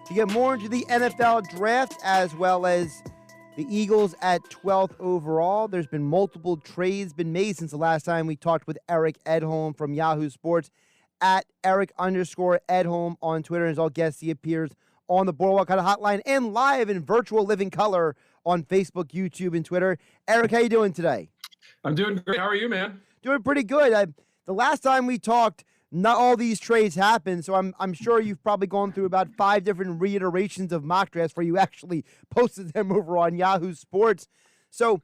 To get more into the NFL draft as well as the Eagles at 12th overall, there's been multiple trades been made since the last time we talked with Eric Edholm from Yahoo Sports at Eric_Edholm on Twitter. As all guests, he appears on the Boardwalk Kind of Hotline and live in virtual living color on Facebook, YouTube, and Twitter. Eric, how you doing today? I'm doing great. How are you, man? Doing pretty good. The last time we talked, not all these trades happened, so I'm sure you've probably gone through about 5 different reiterations of mock drafts where you actually posted them over on Yahoo Sports. So,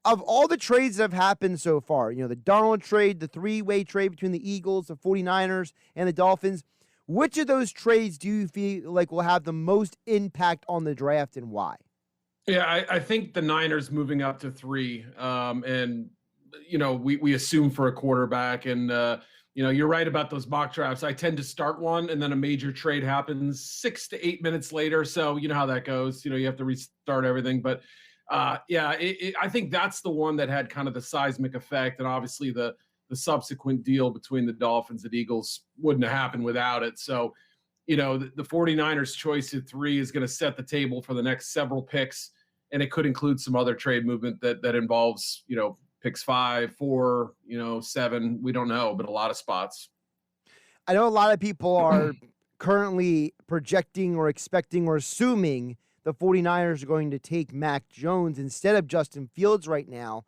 of all the trades that have happened so far, the Darnold trade, the 3-way trade between the Eagles, the 49ers, and the Dolphins, which of those trades do you feel like will have the most impact on the draft and why? Yeah, I think the Niners moving up to 3, and we assume for a quarterback, and you're right about those mock drafts. I tend to start one, and then a major trade happens 6 to 8 minutes later. So you know how that goes. You have to restart everything. But I think that's the one that had kind of the seismic effect, and obviously the subsequent deal between the Dolphins and Eagles wouldn't have happened without it. So, the 49ers choice at 3 is going to set the table for the next several picks, and it could include some other trade movement that involves, picks 5, 4, 7. We don't know, but a lot of spots. I know a lot of people are currently projecting or expecting or assuming the 49ers are going to take Mac Jones instead of Justin Fields right now.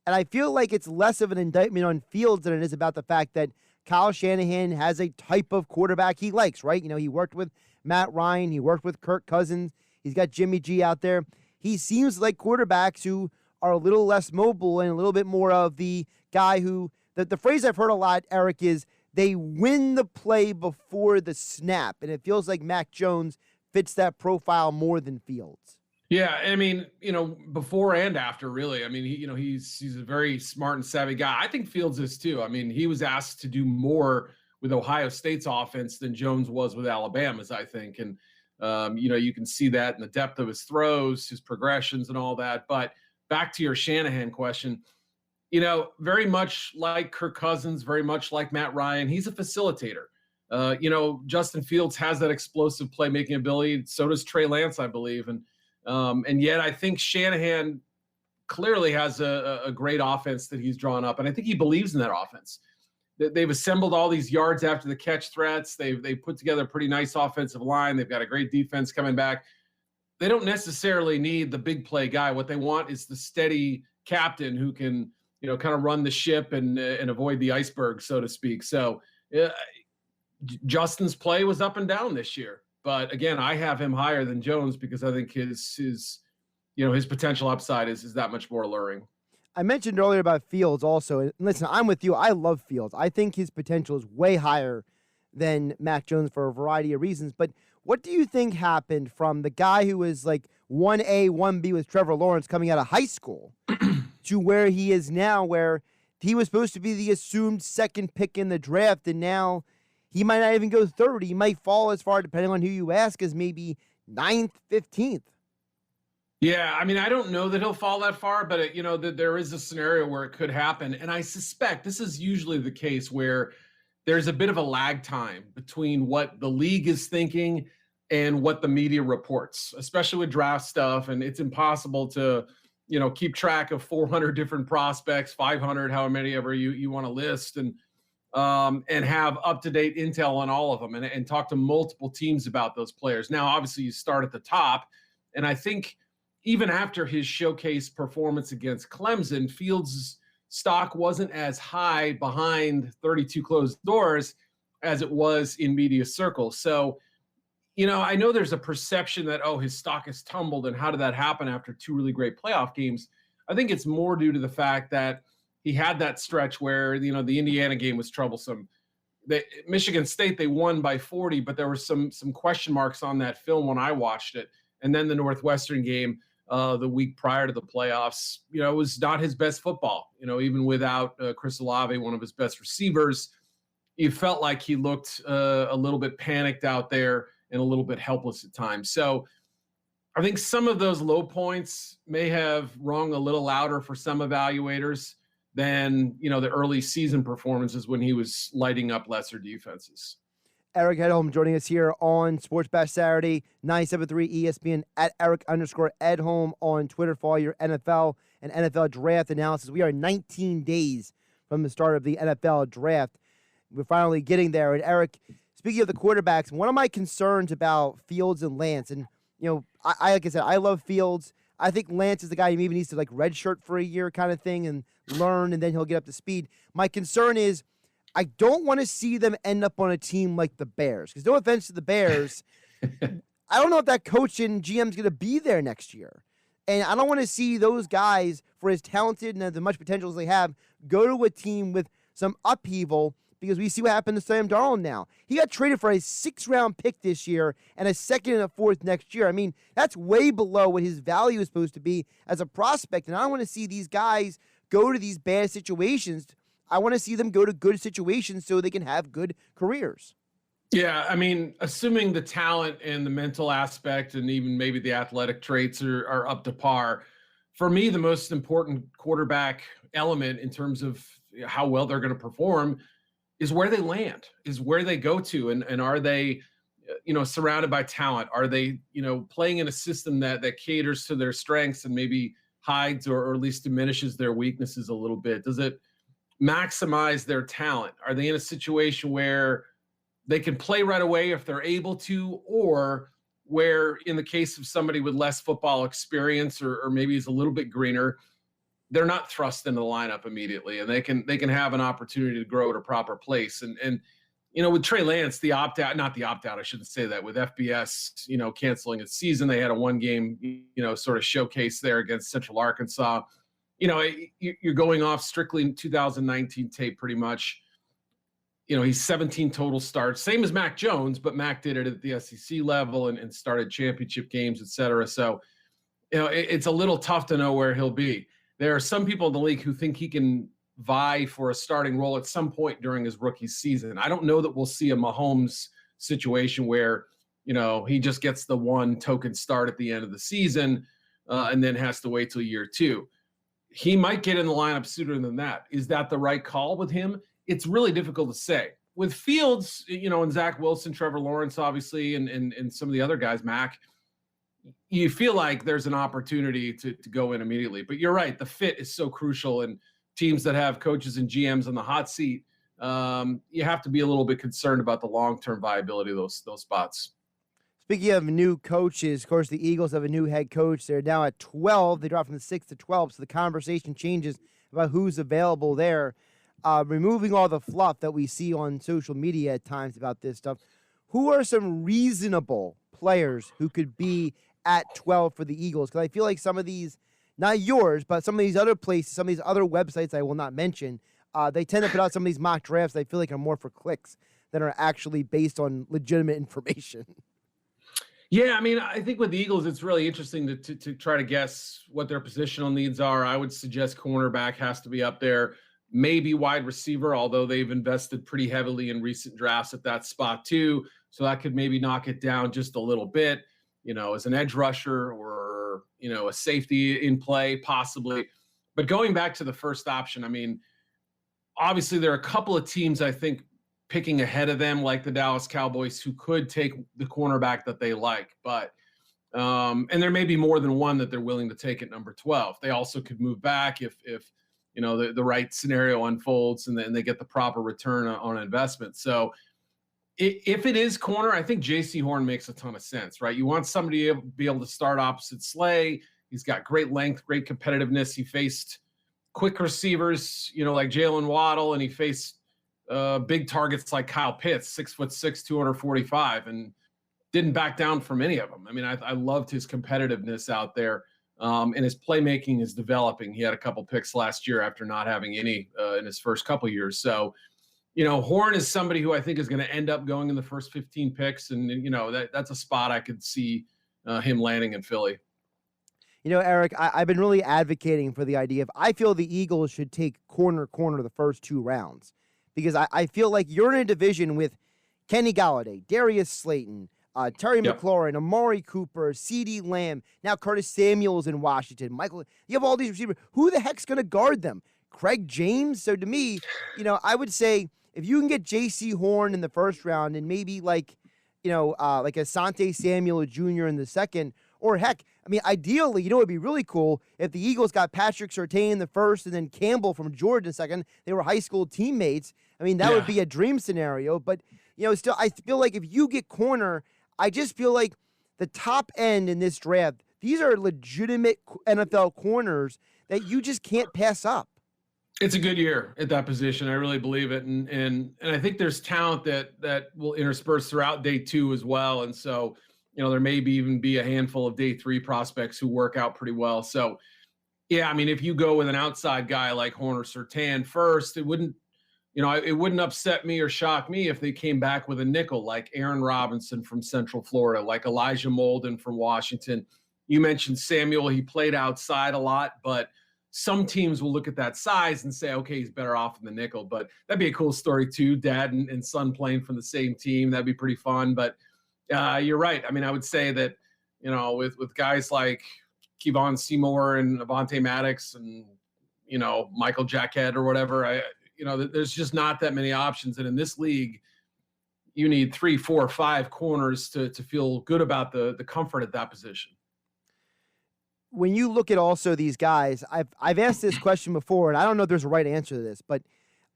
And I feel like it's less of an indictment on Fields than it is about the fact that Kyle Shanahan has a type of quarterback he likes, right? He worked with Matt Ryan. He worked with Kirk Cousins. He's got Jimmy G out there. He seems like quarterbacks who are a little less mobile and a little bit more of the guy who, the phrase I've heard a lot, Eric, is they win the play before the snap. And it feels like Mac Jones fits that profile more than Fields. Yeah, I mean, before and after, really. I mean, he's a very smart and savvy guy. I think Fields is too. I mean, he was asked to do more with Ohio State's offense than Jones was with Alabama's, I think. And, you can see that in the depth of his throws, his progressions and all that. But back to your Shanahan question, very much like Kirk Cousins, very much like Matt Ryan, he's a facilitator. Justin Fields has that explosive playmaking ability. So does Trey Lance, I believe. And yet I think Shanahan clearly has a great offense that he's drawn up. And I think he believes in that offense. They've assembled all these yards after the catch threats. They put together a pretty nice offensive line. They've got a great defense coming back. They don't necessarily need the big play guy. What they want is the steady captain who can, kind of run the ship and avoid the iceberg, so to speak. So Justin's play was up and down this year. But again, I have him higher than Jones because I think his potential upside is that much more alluring. I mentioned earlier about Fields also. And listen, I'm with you. I love Fields. I think his potential is way higher than Mac Jones for a variety of reasons. But what do you think happened from the guy who was like 1A, 1B with Trevor Lawrence coming out of high school to where he is now, where he was supposed to be the assumed second pick in the draft, and now he might not even go 3rd. He might fall as far, depending on who you ask, as maybe 9th, 15th. Yeah, I mean, I don't know that he'll fall that far, but there is a scenario where it could happen. And I suspect this is usually the case where there's a bit of a lag time between what the league is thinking and what the media reports, especially with draft stuff. And it's impossible to, keep track of 400 different prospects, 500, however many ever you want to list, and have up-to-date intel on all of them and talk to multiple teams about those players. Now, obviously, you start at the top, and I think even after his showcase performance against Clemson, Fields' stock wasn't as high behind 32 closed doors as it was in media circles. So, I know there's a perception that, his stock has tumbled, and how did that happen after 2 really great playoff games? I think it's more due to the fact that he had that stretch where, the Indiana game was troublesome. Michigan State, they won by 40, but there were some question marks on that film when I watched it. And then the Northwestern game the week prior to the playoffs, it was not his best football. Even without Chris Olave, one of his best receivers, you felt like he looked a little bit panicked out there and a little bit helpless at times. So I think some of those low points may have rung a little louder for some evaluators than, the early season performances when he was lighting up lesser defenses. Eric Edholm joining us here on Sports Bash Saturday, 973 ESPN at Eric_Edholm on Twitter for all your NFL and NFL draft analysis. We are 19 days from the start of the NFL draft. We're finally getting there. And Eric, speaking of the quarterbacks, one of my concerns about Fields and Lance, and I like I said, I love Fields. I think Lance is the guy who maybe needs to like redshirt for a year kind of thing and learn, and then he'll get up to speed. My concern is I don't want to see them end up on a team like the Bears. Because no offense to the Bears, I don't know if that coach and GM is going to be there next year. And I don't want to see those guys, for as talented and as much potential as they have, go to a team with some upheaval, because we see what happened to Sam Darnold now. He got traded for a 6th-round pick this year and a 2nd and a 4th next year. I mean, that's way below what his value is supposed to be as a prospect. And I don't want to see these guys go to these bad situations. I want to see them go to good situations so they can have good careers. Yeah, I mean, assuming the talent and the mental aspect and even maybe the athletic traits are up to par, for me, the most important quarterback element in terms of how well they're going to perform is where they land, is where they go to, and are they, surrounded by talent? Are they, playing in a system that caters to their strengths and maybe hides or at least diminishes their weaknesses a little bit? Does it maximize their talent? Are they in a situation where they can play right away if they're able to, or where in the case of somebody with less football experience or maybe is a little bit greener, they're not thrust into the lineup immediately, and they can have an opportunity to grow at a proper place. And with Trey Lance, not the opt-out, I shouldn't say that, with FBS, canceling its season, they had a 1-game, sort of showcase there against Central Arkansas. You're going off strictly 2019 tape pretty much. He's 17 total starts, same as Mac Jones, but Mac did it at the SEC level and started championship games, et cetera. So, it's a little tough to know where he'll be. There are some people in the league who think he can vie for a starting role at some point during his rookie season. I don't know that we'll see a Mahomes situation where, he just gets the one token start at the end of the season and then has to wait till year 2. He might get in the lineup sooner than that. Is that the right call with him? It's really difficult to say. With Fields, and Zach Wilson, Trevor Lawrence, obviously, and some of the other guys, Mac, you feel like there's an opportunity to go in immediately. But you're right, the fit is so crucial, and teams that have coaches and GMs on the hot seat, you have to be a little bit concerned about the long-term viability of those spots. Speaking of new coaches, of course, the Eagles have a new head coach. They're now at 12. They dropped from the 6 to 12, so the conversation changes about who's available there. Removing all the fluff that we see on social media at times about this stuff, who are some reasonable players who could be at 12 for the Eagles? Because I feel like some of these, not yours, but some of these other places, some of these other websites I will not mention, they tend to put out some of these mock drafts that I feel like are more for clicks than are actually based on legitimate information. Yeah, I mean, I think with the Eagles, it's really interesting to try to guess what their positional needs are. I would suggest cornerback has to be up there. Maybe wide receiver, although they've invested pretty heavily in recent drafts at that spot too. So that could maybe knock it down just a little bit, as an edge rusher or, a safety in play, possibly. But going back to the first option, I mean, obviously there are a couple of teams, I think, picking ahead of them, like the Dallas Cowboys, who could take the cornerback that they like. But, and there may be more than one that they're willing to take at number 12. They also could move back if the right scenario unfolds and then they get the proper return on investment. So if it is corner, I think J.C. Horn makes a ton of sense, right? You want somebody to be able to start opposite Slay. He's got great length, great competitiveness. He faced quick receivers, like Jalen Waddle, and he faced big targets like Kyle Pitts, 6'6", 245, and didn't back down from any of them. I mean, I loved his competitiveness out there. And his playmaking is developing. He had a couple picks last year after not having any in his first couple years. So, Horn is somebody who I think is going to end up going in the first 15 picks. And, that's a spot I could see him landing in Philly. Eric, I've been really advocating for the idea of I feel the Eagles should take corner the first 2 rounds. Because I feel like you're in a division with Kenny Golladay, Darius Slayton, Terry McLaurin, Amari Cooper, CeeDee Lamb, now Curtis Samuel's in Washington. Michael, you have all these receivers. Who the heck's going to guard them? Craig James? So to me, I would say if you can get J.C. Horn in the first round and maybe like Asante Samuel Jr. in the second, or heck, I mean, ideally, it would be really cool if the Eagles got Patrick Surtain in the first and then Campbell from Georgia in the second. They were high school teammates. I mean, that would be a dream scenario. But, still, I feel like if you get corner, I just feel like the top end in this draft, these are legitimate NFL corners that you just can't pass up. It's a good year at that position. I really believe it. And I think there's talent that will intersperse throughout day 2 as well. And so, there may even be a handful of day 3 prospects who work out pretty well. So, yeah, I mean, if you go with an outside guy like Horn or Surtain first, it wouldn't upset me or shock me if they came back with a nickel like Aaron Robinson from Central Florida, like Elijah Molden from Washington. You mentioned Samuel. He played outside a lot, but some teams will look at that size and say, okay, he's better off in the nickel. But that'd be a cool story too, dad and son playing from the same team. That'd be pretty fun. But you're right. I mean, I would say that, with guys like Kevon Seymour and Avonte Maddox and, Michael Jackett or whatever, there's just not that many options. And in this league, you need 3, 4, 5 corners to feel good about the comfort at that position. When you look at also these guys, I've asked this question before, and I don't know if there's a right answer to this, but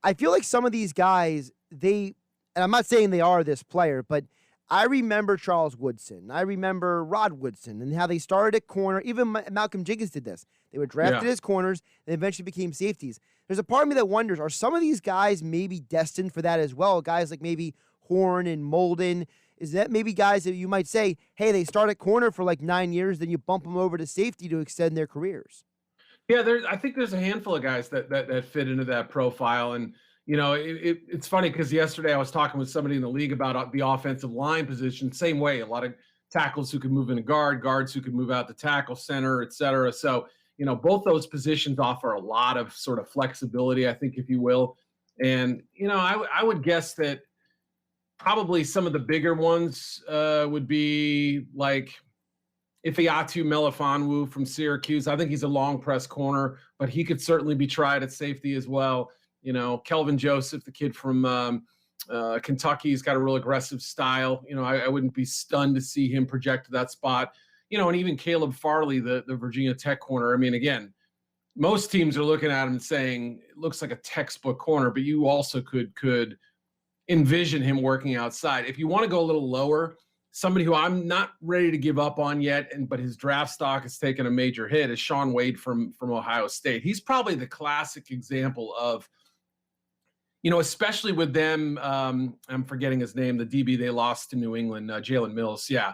I feel like some of these guys, and I'm not saying they are this player, but I remember Charles Woodson. I remember Rod Woodson and how they started at corner. Even Malcolm Jenkins did this. They were drafted as corners and eventually became safeties. There's a part of me that wonders, are some of these guys maybe destined for that as well? Guys like maybe Horn and Molden. Is that maybe guys that you might say, hey, they start at corner for like 9 years, then you bump them over to safety to extend their careers? Yeah, I think there's a handful of guys that fit into that profile. And, it's funny because yesterday I was talking with somebody in the league about the offensive line position. Same way, a lot of tackles who could move into guards who could move out to tackle, center, et cetera. So, both those positions offer a lot of sort of flexibility, I think, if you will. And, I would guess that probably some of the bigger ones would be like Ifeatu Melifonwu from Syracuse. I think he's a long press corner, but he could certainly be tried at safety as well. Kelvin Joseph, the kid from Kentucky, has got a real aggressive style. I wouldn't be stunned to see him project to that spot. And even Caleb Farley, the Virginia Tech corner. I mean, again, most teams are looking at him and saying it looks like a textbook corner, but you also could envision him working outside. If you want to go a little lower, somebody who I'm not ready to give up on yet, but his draft stock has taken a major hit, is Shaun Wade from Ohio State. He's probably the classic example of, especially with them, I'm forgetting his name, the DB they lost to New England, Jalen Mills. Yeah.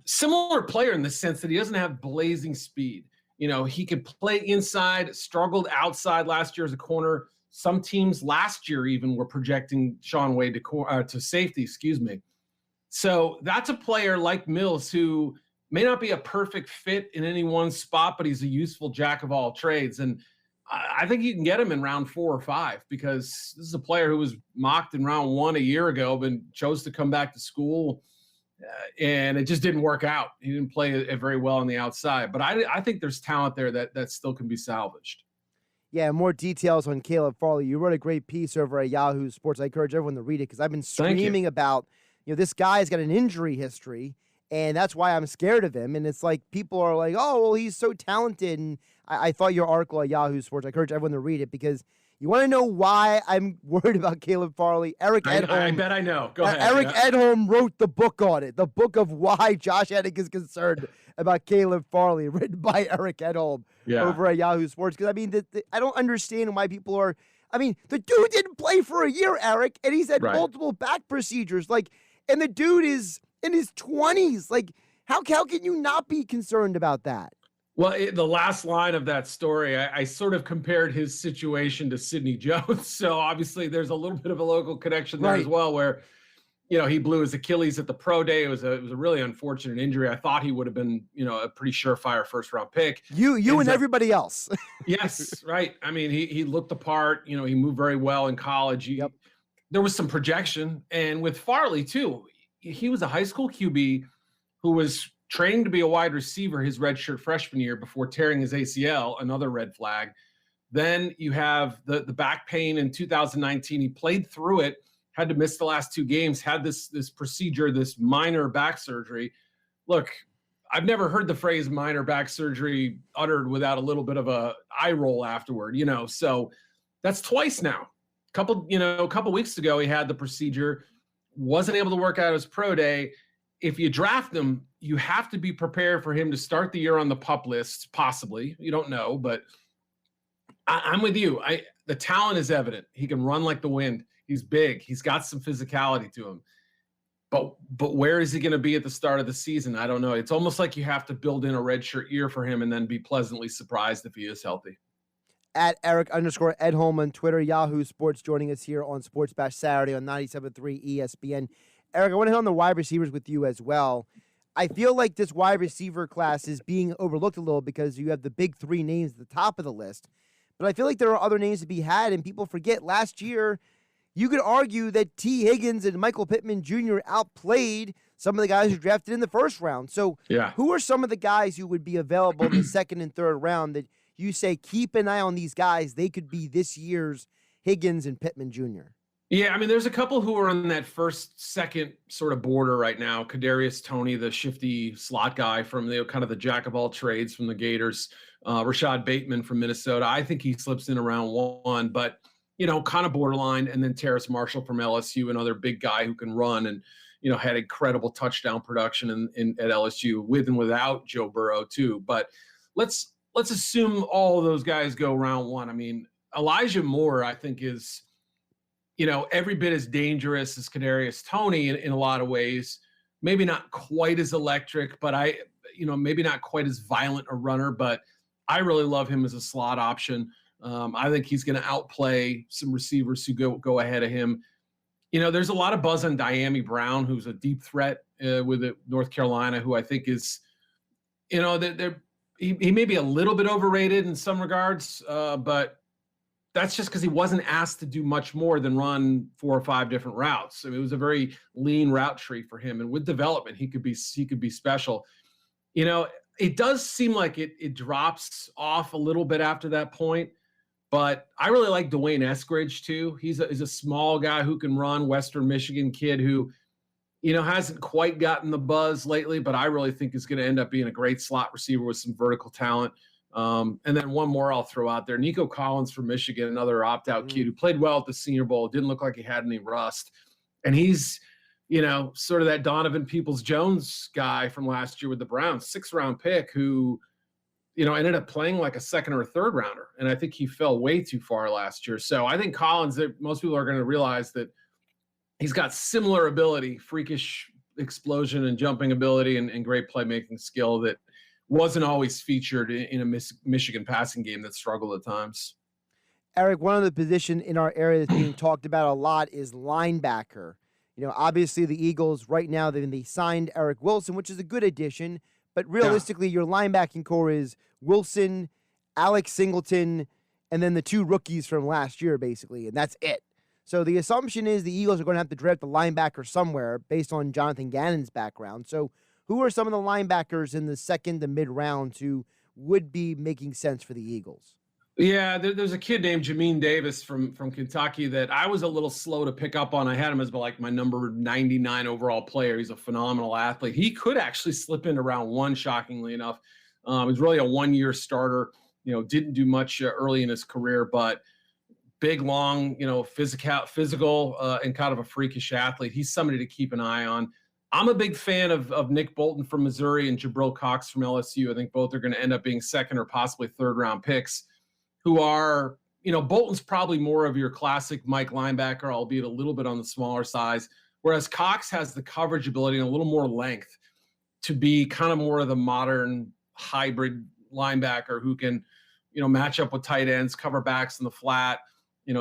Similar player in the sense that he doesn't have blazing speed. He could play inside, struggled outside last year as a corner. Some teams last year even were projecting Shaun Wade to safety, excuse me. So that's a player like Mills who may not be a perfect fit in any one spot, but he's a useful jack of all trades. And I think you can get him in round 4 or 5 because this is a player who was mocked in round 1 a year ago, but chose to come back to school, and it just didn't work out. He didn't play it very well on the outside. But I think there's talent there that still can be salvaged. Yeah, more details on Caleb Farley. You wrote a great piece over at Yahoo Sports. I encourage everyone to read it because I've been screaming about, this guy's got an injury history, and that's why I'm scared of him. And it's like people are like, oh, well, he's so talented. And I thought your article at Yahoo Sports, I encourage everyone to read it because you want to know why I'm worried about Caleb Farley. Eric Edholm. I bet I know. Go ahead. Eric Edholm wrote the book on it, the book of why Josh Hennig is concerned about Caleb Farley, written by Eric Edholm over at Yahoo Sports. Because, I mean, I don't understand why people are – I mean, the dude didn't play for a year, Eric, and he's had multiple back procedures. And the dude is in his 20s. How can you not be concerned about that? Well, the last line of that story, I sort of compared his situation to Sidney Jones. So obviously there's a little bit of a local connection there as well where, he blew his Achilles at the pro day. It was a really unfortunate injury. I thought he would have been, a pretty surefire first round pick. You and everybody else. Yes, right. I mean, he looked the part, he moved very well in college. There was some projection. And with Farley too, he was a high school QB who was training to be a wide receiver his redshirt freshman year before tearing his ACL, another red flag. Then you have the back pain in 2019. He played through it, had to miss the last 2 games, had this procedure, this minor back surgery. Look, I've never heard the phrase minor back surgery uttered without a little bit of a eye roll afterward, so that's twice now. A couple weeks ago, he had the procedure, wasn't able to work out his pro day. If you draft him, you have to be prepared for him to start the year on the PUP list, possibly. You don't know, but I'm with you. The talent is evident. He can run like the wind. He's big. He's got some physicality to him. But where is he going to be at the start of the season? I don't know. It's almost like you have to build in a redshirt year for him and then be pleasantly surprised if he is healthy. At Eric_Edholm on Twitter, Yahoo Sports joining us here on Sports Bash Saturday on 97.3 ESPN. Eric, I want to hit on the wide receivers with you as well. I feel like this wide receiver class is being overlooked a little because you have the big 3 names at the top of the list. But I feel like there are other names to be had, and people forget last year you could argue that T. Higgins and Michael Pittman Jr. outplayed some of the guys who drafted in the first round. So who are some of the guys who would be available in the second and third round that you say keep an eye on these guys? They could be this year's Higgins and Pittman Jr. Yeah, I mean, there's a couple who are on that first, second sort of border right now. Kadarius Toney, the shifty slot guy from the kind of the jack of all trades from the Gators. Rashad Bateman from Minnesota. I think he slips in around 1, but kind of borderline. And then Terrace Marshall from LSU, another big guy who can run and had incredible touchdown production at LSU with and without Joe Burrow too. But let's assume all of those guys go round 1. I mean, Elijah Moore, I think is every bit as dangerous as Kadarius Toney in a lot of ways. Maybe not quite as electric, but maybe not quite as violent a runner, but I really love him as a slot option. I think he's going to outplay some receivers who go ahead of him. There's a lot of buzz on Diami Brown, who's a deep threat with North Carolina, who I think is, he may be a little bit overrated in some regards, but that's just because he wasn't asked to do much more than run 4 or 5 different routes. I mean, it was a very lean route tree for him, and with development, he could be special. It does seem like it drops off a little bit after that point, but I really like Dwayne Eskridge too. He's a small guy who can run, Western Michigan kid who, hasn't quite gotten the buzz lately, but I really think is going to end up being a great slot receiver with some vertical talent. And then one more I'll throw out there. Nico Collins from Michigan, another opt-out kid who played well at the Senior Bowl, didn't look like he had any rust. And he's, sort of that Donovan Peoples-Jones guy from last year with the Browns, 6th-round pick who, ended up playing like a 2nd or 3rd rounder. And I think he fell way too far last year. So I think Collins, most people are going to realize that he's got similar ability, freakish explosion and jumping ability and great playmaking skill that wasn't always featured in a Michigan passing game that struggled at times. Eric, one of the positions in our area that's being talked about a lot is linebacker. Obviously the Eagles right now, they signed Eric Wilson, which is a good addition, but realistically your linebacking core is Wilson, Alex Singleton, and then the 2 rookies from last year, basically, and that's it. So the assumption is the Eagles are going to have to draft a linebacker somewhere based on Jonathan Gannon's background. So who are some of the linebackers in the second to mid-round who would be making sense for the Eagles? Yeah, there's a kid named Jamin Davis from Kentucky that I was a little slow to pick up on. I had him as like my number 99 overall player. He's a phenomenal athlete. He could actually slip into round 1, shockingly enough. He's really a 1-year starter. Didn't do much early in his career, but big, long, physical, and kind of a freakish athlete. He's somebody to keep an eye on. I'm a big fan of Nick Bolton from Missouri and Jabril Cox from LSU. I think both are going to end up being 2nd or possibly 3rd round picks. Who are, Bolton's probably more of your classic Mike linebacker, albeit a little bit on the smaller size, whereas Cox has the coverage ability and a little more length to be kind of more of the modern hybrid linebacker who can, match up with tight ends, cover backs in the flat,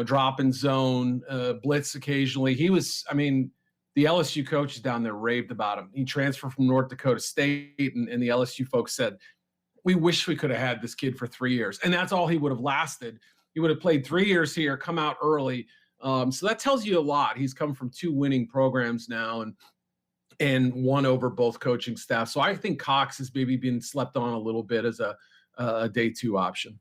drop in zone, blitz occasionally. The LSU coaches down there raved about him. He transferred from North Dakota State, and the LSU folks said, we wish we could have had this kid for 3 years. And that's all he would have lasted. He would have played 3 years here, come out early. So that tells you a lot. He's come from 2 winning programs now and won over both coaching staff. So I think Cox has maybe been slept on a little bit as a day 2 option.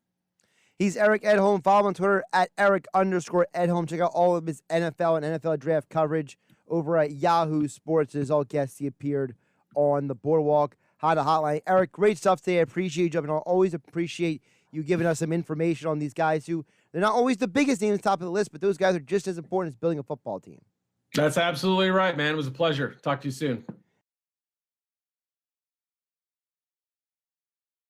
He's Eric Edholm. Follow him on Twitter at Eric_Edholm. Check out all of his NFL and NFL draft coverage over at Yahoo Sports. As all guests, he appeared on the Boardwalk Honda Hotline. Eric, great stuff today. I appreciate you jumping on. Always appreciate you giving us some information on these guys who they're not always the biggest names top of the list, but those guys are just as important as building a football team. That's absolutely right, man. It was a pleasure. Talk to you soon.